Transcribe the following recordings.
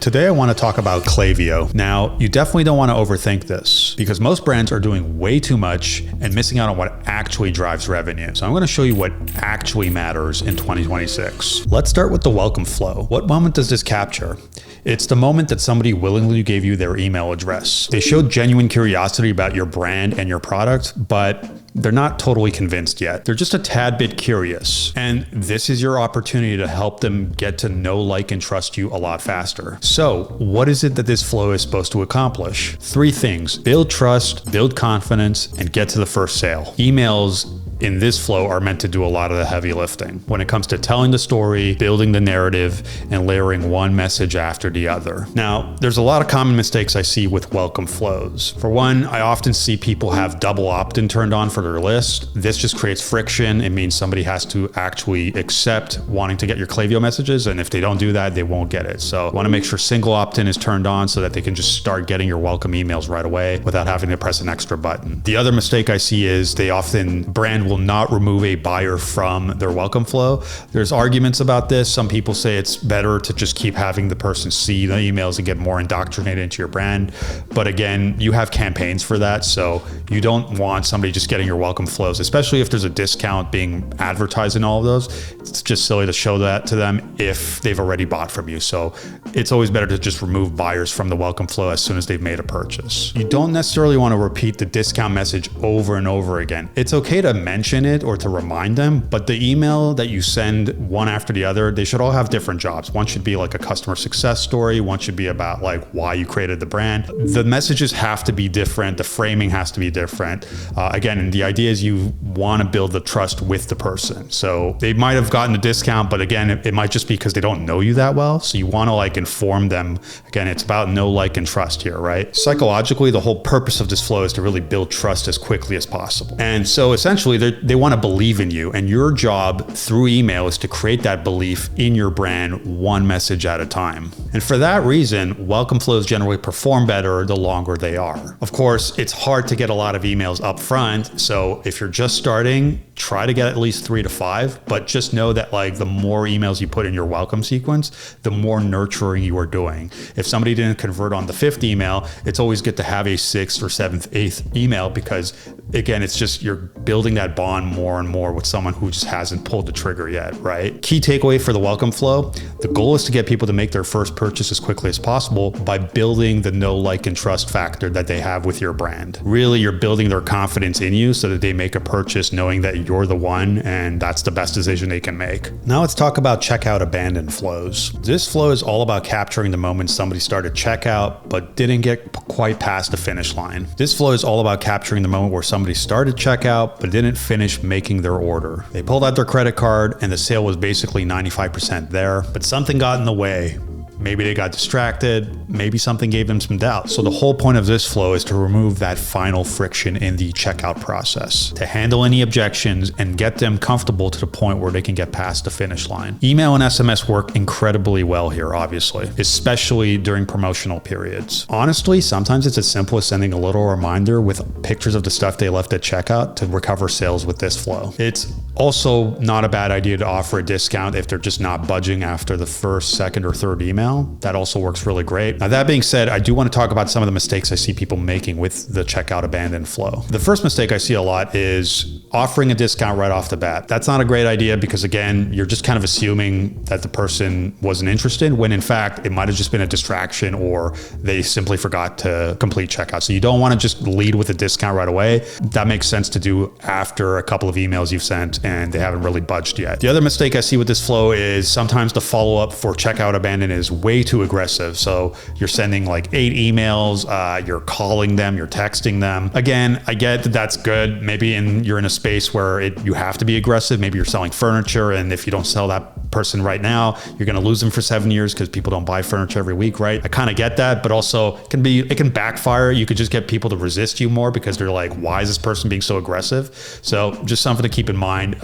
Today I want to talk about Klaviyo. Now, you definitely don't want to overthink this because most brands are doing way too much and missing out on what actually drives revenue. So I'm going to show you what actually matters in 2026. Let's start with the welcome flow. What moment does this capture? It's the moment that somebody willingly gave you their email address. They showed genuine curiosity about your brand and your product, but they're not totally convinced yet. They're just a tad bit curious. And this is your opportunity to help them get to know, like, and trust you a lot faster. So what is it that this flow is supposed to accomplish? 3 things: build trust, build confidence, and get to the first sale. Emails in this flow are meant to do a lot of the heavy lifting when it comes to telling the story, building the narrative, and layering one message after the other. Now, there's a lot of common mistakes I see with welcome flows. For one, I often see people have double opt-in turned on for their list. This just creates friction. It means somebody has to actually accept wanting to get your Klaviyo messages, and if they don't do that, they won't get it. So I want to make sure single opt-in is turned on so that they can just start getting your welcome emails right away without having to press an extra button. The other mistake I see is brand will not remove a buyer from their welcome flow. There's arguments about this. Some people say it's better to just keep having the person see the emails and get more indoctrinated into your brand. But again, you have campaigns for that. So you don't want somebody just getting your welcome flows, especially if there's a discount being advertised in all of those. It's just silly to show that to them if they've already bought from you. So it's always better to just remove buyers from the welcome flow as soon as they've made a purchase. You don't necessarily want to repeat the discount message over and over again. It's okay to mention it or to remind them, but the email that you send one after the other, they should all have different jobs. One should be like a customer success story. One should be about like why you created the brand. The messages have to be different. The framing has to be different. Again, and the idea is you want to build the trust with the person. So they might have gotten a discount, but again, it might just be because they don't know you that well. So you want to like inform them. Again, it's about know, like, and trust here, right? Psychologically, the whole purpose of this flow is to really build trust as quickly as possible. And so essentially they want to believe in you, and your job through email is to create that belief in your brand one message at a time. And for that reason, welcome flows generally perform better the longer they are. Of course, it's hard to get a lot of emails up front, so if you're just starting, try to get at least 3 to 5, but just know that like the more emails you put in your welcome sequence, the more nurturing you are doing. If somebody didn't convert on the 5th email, it's always good to have a 6th or 7th, 8th email, because again, it's just you're building that bond more and more with someone who just hasn't pulled the trigger yet, right? Key takeaway for the welcome flow: the goal is to get people to make their first purchase as quickly as possible by building the know, like, and trust factor that they have with your brand. Really, you're building their confidence in you so that they make a purchase knowing that you're the one and that's the best decision they can make. Now let's talk about checkout abandon flows. This flow is all about capturing the moment somebody started checkout but didn't get quite past the finish line. This flow is all about capturing the moment where somebody started checkout but didn't finish making their order. They pulled out their credit card and the sale was basically 95% there, but something got in the way. Maybe they got distracted, maybe something gave them some doubt. So the whole point of this flow is to remove that final friction in the checkout process, to handle any objections and get them comfortable to the point where they can get past the finish line. Email and SMS work incredibly well here, obviously, especially during promotional periods. Honestly, sometimes it's as simple as sending a little reminder with pictures of the stuff they left at checkout to recover sales with this flow. It's also not a bad idea to offer a discount if they're just not budging after the first, second, or third email. That also works really great. Now, that being said, I do want to talk about some of the mistakes I see people making with the checkout abandon flow. The first mistake I see a lot is offering a discount right off the bat. That's not a great idea because again, you're just kind of assuming that the person wasn't interested when in fact it might have just been a distraction or they simply forgot to complete checkout. So you don't want to just lead with a discount right away. That makes sense to do after a couple of emails you've sent and they haven't really budged yet. The other mistake I see with this flow is sometimes the follow-up for checkout abandon is way too aggressive. So you're sending like 8 emails, you're calling them, you're texting them. Again, I get that that's good. Maybe you're in a space where you have to be aggressive. Maybe you're selling furniture, and if you don't sell that person right now, you're going to lose them for 7 years because people don't buy furniture every week, right? I kind of get that, but also it can backfire. You could just get people to resist you more because they're like, why is this person being so aggressive? So just something to keep in mind.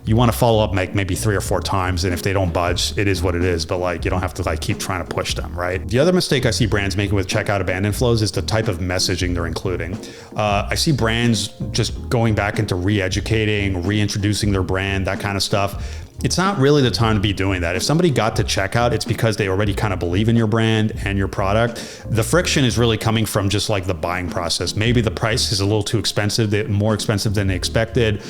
You want to follow up maybe 3 or 4 times, and if they don't budge, it is what it is, but like you don't have to like keep trying to push them, right? The other mistake I see brands making with checkout abandon flows is the type of messaging they're including. I see brands just going back into re-educating, reintroducing their brand, that kind of stuff. it's not really the time to be doing that. If somebody got to checkout, it's because they already kind of believe in your brand and your product. The friction is really coming from just like the buying process. Maybe the price is a little too expensive, more expensive than they expected.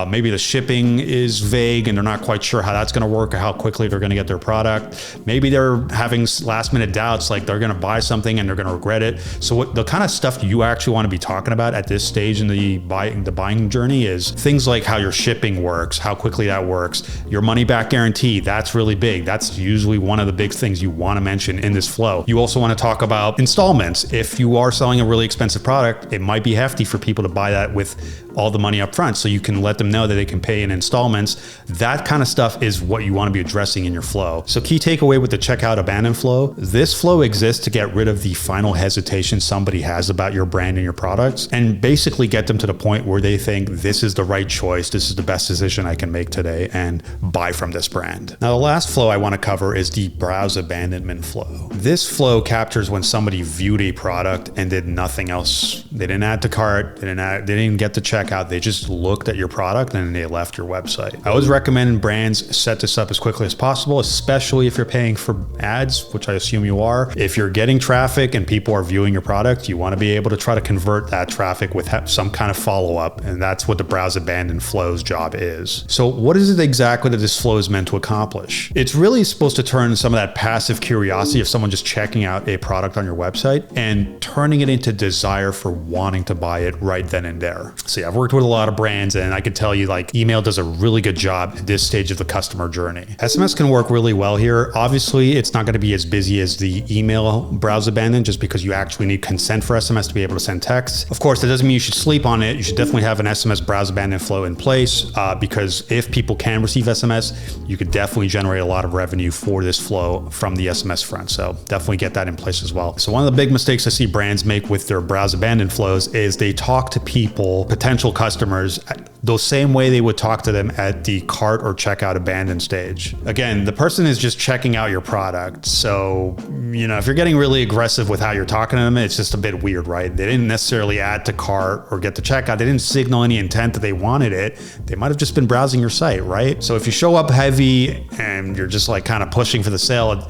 Maybe the shipping is vague and they're not quite sure how that's going to work or how quickly they're going to get their product. Maybe they're having last minute doubts, like they're going to buy something and they're going to regret it. So what the kind of stuff you actually want to be talking about at this stage in the buying journey is things like how your shipping works, how quickly that works, your money back guarantee. That's really big. That's usually one of the big things you want to mention in this flow. You also want to talk about installments. If you are selling a really expensive product, it might be hefty for people to buy that with all the money up front. So you can let them know that they can pay in installments. That kind of stuff is what you want to be addressing in your flow. So key takeaway with the checkout abandon flow, this flow exists to get rid of the final hesitation somebody has about your brand and your products and basically get them to the point where they think this is the right choice, this is the best decision I can make today and buy from this brand. Now, the last flow I want to cover is the browse abandonment flow. This flow captures when somebody viewed a product and did nothing else. They didn't add to cart, they didn't get to checkout, they just looked at your product and they left your website. I always recommend brands set this up as quickly as possible, especially if you're paying for ads, which I assume you are. If you're getting traffic and people are viewing your product, you want to be able to try to convert that traffic with some kind of follow-up, and that's what the browse abandon flow's job is. So what is it exactly that this flow is meant to accomplish? It's really supposed to turn some of that passive curiosity of someone just checking out a product on your website and turning it into desire for wanting to buy it right then and there. See, I've worked with a lot of brands and I can tell you like email does a really good job at this stage of the customer journey. SMS can work really well here. Obviously, it's not going to be as busy as the email browse abandon just because you actually need consent for SMS to be able to send texts. Of course, that doesn't mean you should sleep on it. You should definitely have an SMS browse abandon flow in place because if people can receive SMS, you could definitely generate a lot of revenue for this flow from the SMS front. So definitely get that in place as well. So one of the big mistakes I see brands make with their browse abandon flows is they talk to people, potential customers, the same way they would talk to them at the cart or checkout abandon stage. Again, the person is just checking out your product. So, if you're getting really aggressive with how you're talking to them, it's just a bit weird, right? They didn't necessarily add to cart or get to checkout. They didn't signal any intent that they wanted it. They might have just been browsing your site, right? So if you show up heavy and you're just like kind of pushing for the sale,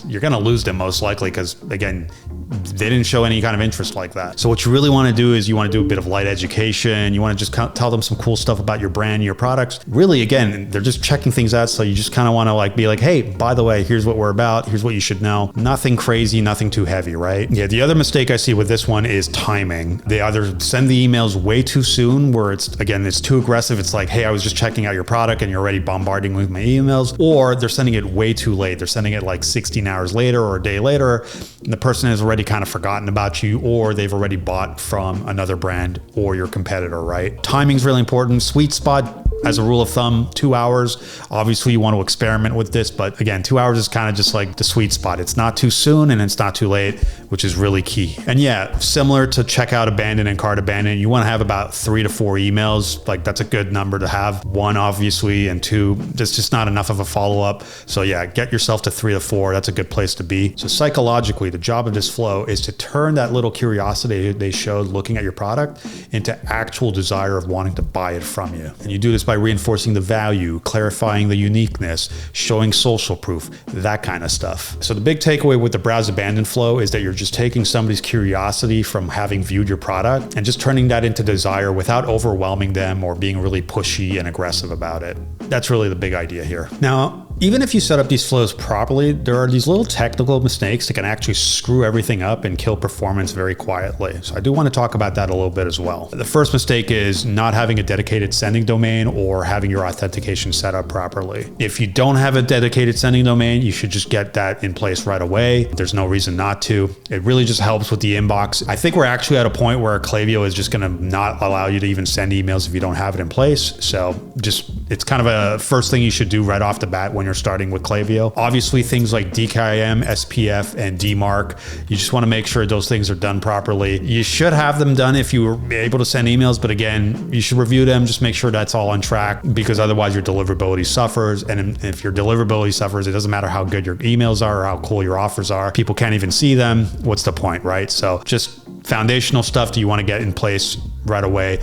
you're going to lose them most likely because again, they didn't show any kind of interest like that. So what you really want to do is you want to do a bit of light education. You want to just tell them some cool stuff about your brand and your products. Really, again, they're just checking things out. So you just kind of want to like be like, hey, by the way, here's what we're about. Here's what you should know. Nothing crazy, nothing too heavy, right? Yeah. The other mistake I see with this one is timing. They either send the emails way too soon where it's too aggressive. It's like, hey, I was just checking out your product and you're already bombarding with my emails, or they're sending it way too late. They're sending it like 16 hours later or a day later. And the person has already kind of forgotten about you, or they've already bought from another brand or your competitor, right? Timing's really important. Sweet spot, as a rule of thumb, 2 hours. Obviously you want to experiment with this, but again, 2 hours is kind of just like the sweet spot. It's not too soon and it's not too late, which is really key. And yeah, similar to checkout abandon and cart abandon, you want to have about 3 to 4 emails. Like that's a good number to have. 1, obviously, and 2, that's just not enough of a follow-up. So yeah, get yourself to 3 to 4. That's a good place to be. So psychologically, the job of this flow is to turn that little curiosity they showed looking at your product into actual desire of wanting to buy it from you. And you do this by reinforcing the value, clarifying the uniqueness, showing social proof, that kind of stuff. So the big takeaway with the browse abandon flow is that you're just taking somebody's curiosity from having viewed your product and just turning that into desire without overwhelming them or being really pushy and aggressive about it. That's really the big idea here. Now, even if you set up these flows properly, there are these little technical mistakes that can actually screw everything up and kill performance very quietly. So I do want to talk about that a little bit as well. The first mistake is not having a dedicated sending domain or having your authentication set up properly. If you don't have a dedicated sending domain, you should just get that in place right away. There's no reason not to. It really just helps with the inbox. I think we're actually at a point where Klaviyo is just going to not allow you to even send emails if you don't have it in place. So it's kind of a first thing you should do right off the bat when you're starting with Klaviyo. Obviously, things like DKIM, SPF, and DMARC, you just want to make sure those things are done properly. You should have them done if you were able to send emails, but again, you should review them, just make sure that's all on track, because otherwise your deliverability suffers. And if your deliverability suffers, it doesn't matter how good your emails are or how cool your offers are. People can't even see them. What's the point, right? So just foundational stuff that you want to get in place right away.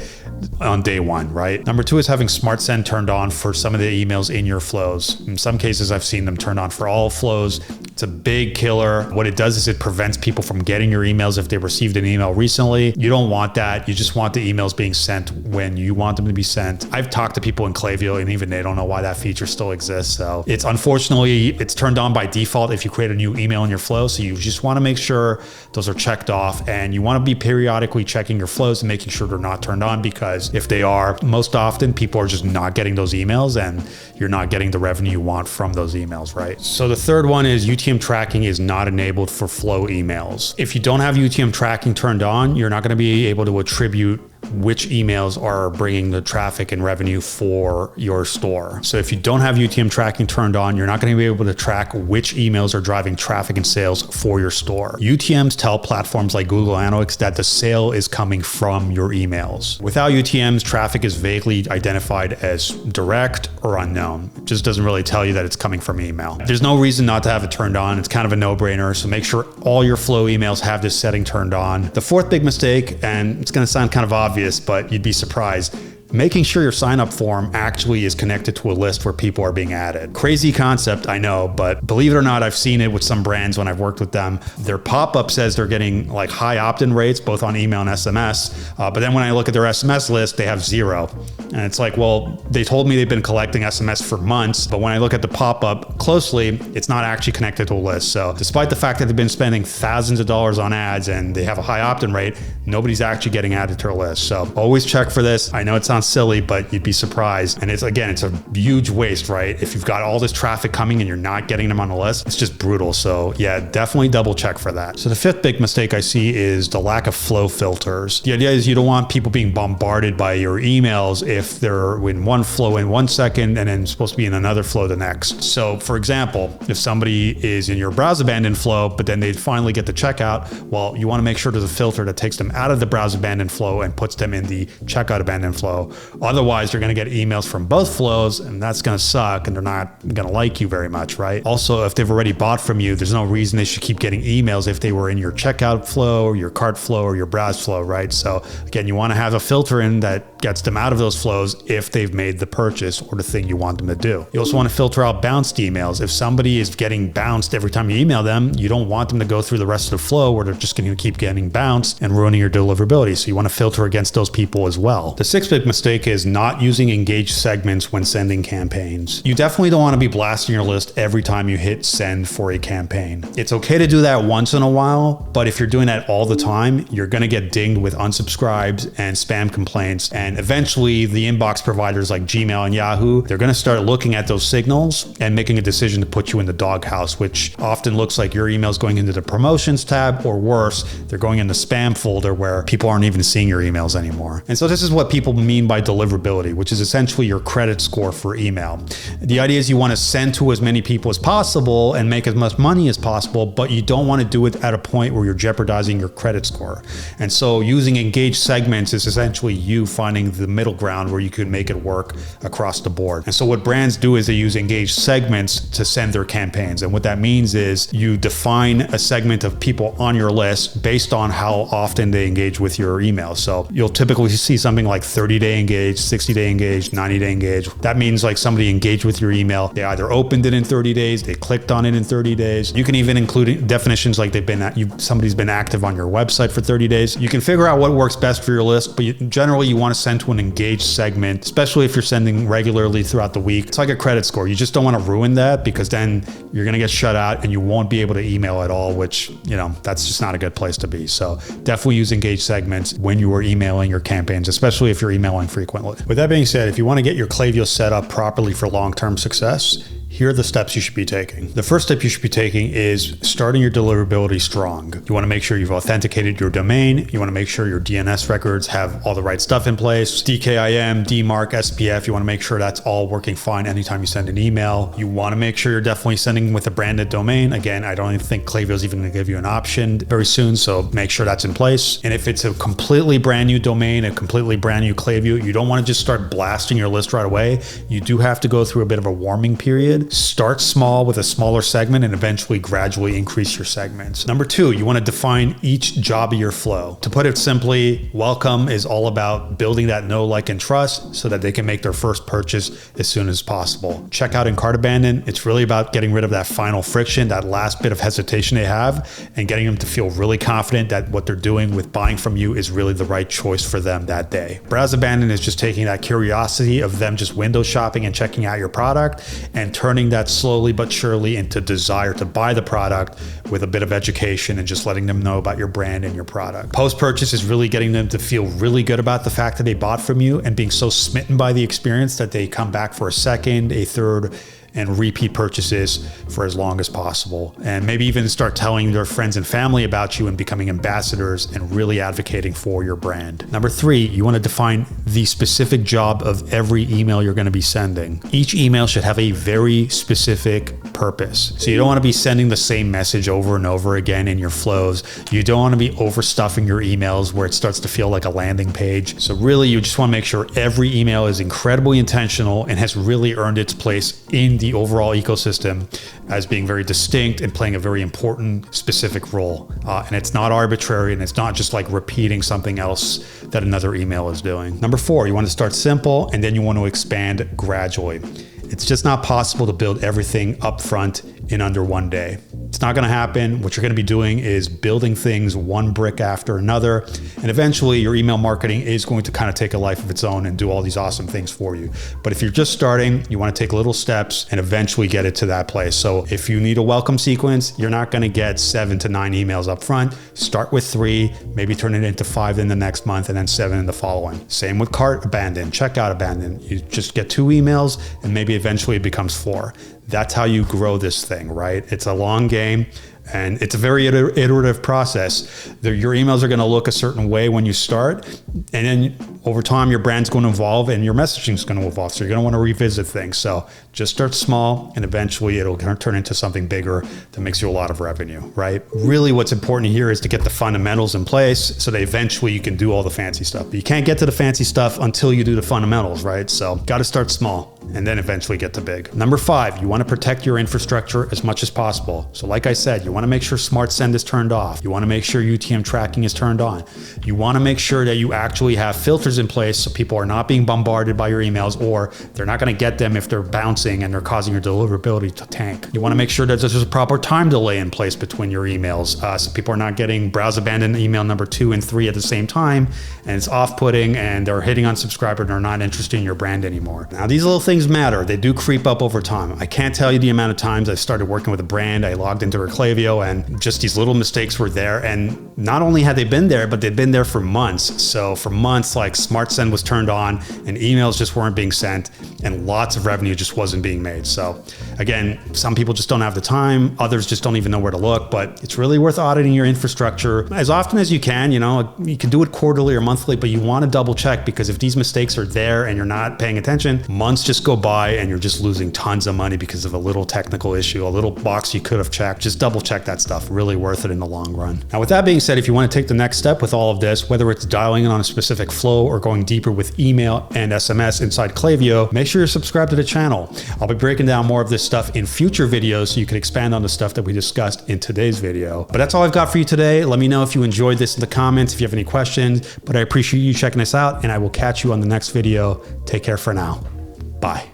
on day one, right? Number two is having Smart Send turned on for some of the emails in your flows. In some cases, I've seen them turned on for all flows. It's a big killer. What it does is it prevents people from getting your emails if they received an email recently. You don't want that. You just want the emails being sent when you want them to be sent. I've talked to people in Klaviyo and even they don't know why that feature still exists. So it's unfortunately, it's turned on by default if you create a new email in your flow. So you just want to make sure those are checked off, and you want to be periodically checking your flows and making sure they're not turned on, because if they are, most often people are just not getting those emails and you're not getting the revenue you want from those emails, right? So the third one is UTM tracking is not enabled for flow emails. If you don't have UTM tracking turned on, you're not going to be able to attribute which emails are bringing the traffic and revenue for your store. So if you don't have UTM tracking turned on, you're not going to be able to track which emails are driving traffic and sales for your store. UTMs tell platforms like Google Analytics that the sale is coming from your emails. Without UTMs, traffic is vaguely identified as direct or unknown. It just doesn't really tell you that it's coming from email. There's no reason not to have it turned on. It's kind of a no-brainer. So make sure all your flow emails have this setting turned on. The fourth big mistake, and it's going to sound kind of obvious, but you'd be surprised, making sure your sign-up form actually is connected to a list where people are being added. Crazy concept, I know, but believe it or not, I've seen it with some brands when I've worked with them. Their pop-up says they're getting like high opt-in rates, both on email and SMS. But then when I look at their SMS list, they have 0. And it's like, well, they told me they've been collecting SMS for months, but when I look at the pop-up closely, it's not actually connected to a list. So despite the fact that they've been spending thousands of dollars on ads and they have a high opt-in rate, nobody's actually getting added to a list. So always check for this. I know it sounds silly, but you'd be surprised. And it's a huge waste, right? If you've got all this traffic coming and you're not getting them on the list, it's just brutal. So yeah, definitely double check for that. So the fifth big mistake I see is the lack of flow filters. The idea is you don't want people being bombarded by your emails if they're in one flow in 1 second and then supposed to be in another flow the next. So for example, if somebody is in your browse abandoned flow, but then they finally get the checkout, well, you want to make sure there's a filter that takes them out of the browse abandoned flow and puts them in the checkout abandoned flow. Otherwise, you're going to get emails from both flows, and that's going to suck, and they're not going to like you very much, right? Also, if they've already bought from you, there's no reason they should keep getting emails if they were in your checkout flow or your cart flow or your browse flow, right? So again, you want to have a filter in that gets them out of those flows if they've made the purchase or the thing you want them to do. You also want to filter out bounced emails. If somebody is getting bounced every time you email them, you don't want them to go through the rest of the flow where they're just going to keep getting bounced and ruining your deliverability. So you want to filter against those people as well. The sixth big mistake is not using engaged segments when sending campaigns. You definitely don't want to be blasting your list every time you hit send for a campaign. It's okay to do that once in a while, but if you're doing that all the time, you're going to get dinged with unsubscribes and spam complaints. And eventually the inbox providers like Gmail and Yahoo, they're going to start looking at those signals and making a decision to put you in the doghouse, which often looks like your email's going into the promotions tab, or worse, they're going in the spam folder where people aren't even seeing your emails anymore. And so this is what people mean by deliverability, which is essentially your credit score for email. The idea is you want to send to as many people as possible and make as much money as possible, but you don't want to do it at a point where you're jeopardizing your credit score. And so using engaged segments is essentially you finding the middle ground where you can make it work across the board. And so what brands do is they use engaged segments to send their campaigns. And what that means is you define a segment of people on your list based on how often they engage with your email. So you'll typically see something like 30-day engaged, 60-day engaged, 90-day engaged. That means like somebody engaged with your email. They either opened it in 30 days, they clicked on it in 30 days. You can even include definitions like somebody's been active on your website for 30 days. You can figure out what works best for your list, but generally you want to send to an engaged segment, especially if you're sending regularly throughout the week. It's like a credit score. You just don't want to ruin that, because then you're going to get shut out and you won't be able to email at all, which, that's just not a good place to be. So definitely use engaged segments when you are emailing your campaigns, especially if you're emailing frequently. With that being said, if you want to get your Klaviyo set up properly for long-term success, here are the steps you should be taking. The first step you should be taking is starting your deliverability strong. You want to make sure you've authenticated your domain. You want to make sure your DNS records have all the right stuff in place. DKIM, DMARC, SPF, you want to make sure that's all working fine anytime you send an email. You want to make sure you're definitely sending with a branded domain. Again, I don't even think Klaviyo is even going to give you an option very soon, so make sure that's in place. And if it's a completely brand new domain, a completely brand new Klaviyo, you don't want to just start blasting your list right away. You do have to go through a bit of a warming period 2, start small with a smaller segment and eventually gradually increase your segments. Number 2, you want to define each job of your flow. To put it simply, welcome is all about building that know, like, and trust so that they can make their first purchase as soon as possible. Checkout and cart abandon, it's really about getting rid of that final friction, that last bit of hesitation they have, and getting them to feel really confident that what they're doing with buying from you is really the right choice for them that day. Browse abandon is just taking that curiosity of them just window shopping and checking out your product and turning that slowly but surely into desire to buy the product with a bit of education and just letting them know about your brand and your product. Post-purchase is really getting them to feel really good about the fact that they bought from you and being so smitten by the experience that they come back for a second, a third, and repeat purchases for as long as possible. And maybe even start telling their friends and family about you and becoming ambassadors and really advocating for your brand. Number 3, you want to define the specific job of every email you're going to be sending. Each email should have a very specific purpose. So you don't want to be sending the same message over and over again in your flows. You don't want to be overstuffing your emails where it starts to feel like a landing page. So really, you just want to make sure every email is incredibly intentional and has really earned its place in the overall ecosystem as being very distinct and playing a very important specific role. And it's not arbitrary, and it's not just like repeating something else that another email is doing. Number 4, you want to start simple and then you want to expand gradually. It's just not possible to build everything up front in under one day. It's not going to happen. What you're going to be doing is building things one brick after another. And eventually your email marketing is going to kind of take a life of its own and do all these awesome things for you. But if you're just starting, you want to take little steps and eventually get it to that place. So if you need a welcome sequence, you're not going to get 7 to 9 emails up front. Start with 3, maybe turn it into 5 in the next month and then 7 in the following. Same with cart abandon, checkout abandon. You just get 2 emails and maybe eventually it becomes 4. That's how you grow this thing, right? It's a long game and it's a very iterative process. Your emails are going to look a certain way when you start, and then over time your brand's going to evolve and your messaging is going to evolve. So you're going to want to revisit things. So just start small and eventually it'll turn into something bigger that makes you a lot of revenue, right? Really what's important here is to get the fundamentals in place so that eventually you can do all the fancy stuff. But you can't get to the fancy stuff until you do the fundamentals, right? So got to start small and then eventually get to big. Number 5, you want to protect your infrastructure as much as possible. So like I said, you want to make sure Smart Send is turned off. You want to make sure UTM tracking is turned on. You want to make sure that you actually have filters in place so people are not being bombarded by your emails, or they're not going to get them if they're bouncing and they're causing your deliverability to tank. You want to make sure that there's a proper time delay in place between your emails so people are not getting browse abandon email number 2 and 3 at the same time, and it's off-putting and they're hitting unsubscribe and they're not interested in your brand anymore. Now these little things matter. They do creep up over time. I can't tell you the amount of times I started working with a brand, I logged into her Klaviyo and just these little mistakes were there. And not only had they been there, but they'd been there for months. So for months, like Smart Send was turned on and emails just weren't being sent and lots of revenue just wasn't being made. So again, some people just don't have the time. Others just don't even know where to look, but it's really worth auditing your infrastructure as often as you can. You know, you can do it quarterly or monthly, but you want to double check, because if these mistakes are there and you're not paying attention, months just go by and you're just losing tons of money because of a little technical issue, a little box you could have checked. Just double check that stuff. Really worth it in the long run. Now, with that being said, if you want to take the next step with all of this, whether it's dialing in on a specific flow or going deeper with email and SMS inside Klaviyo, make sure you're subscribed to the channel. I'll be breaking down more of this stuff in future videos so you can expand on the stuff that we discussed in today's video. But that's all I've got for you today. Let me know if you enjoyed this in the comments, if you have any questions, but I appreciate you checking us out, and I will catch you on the next video. Take care for now. Bye.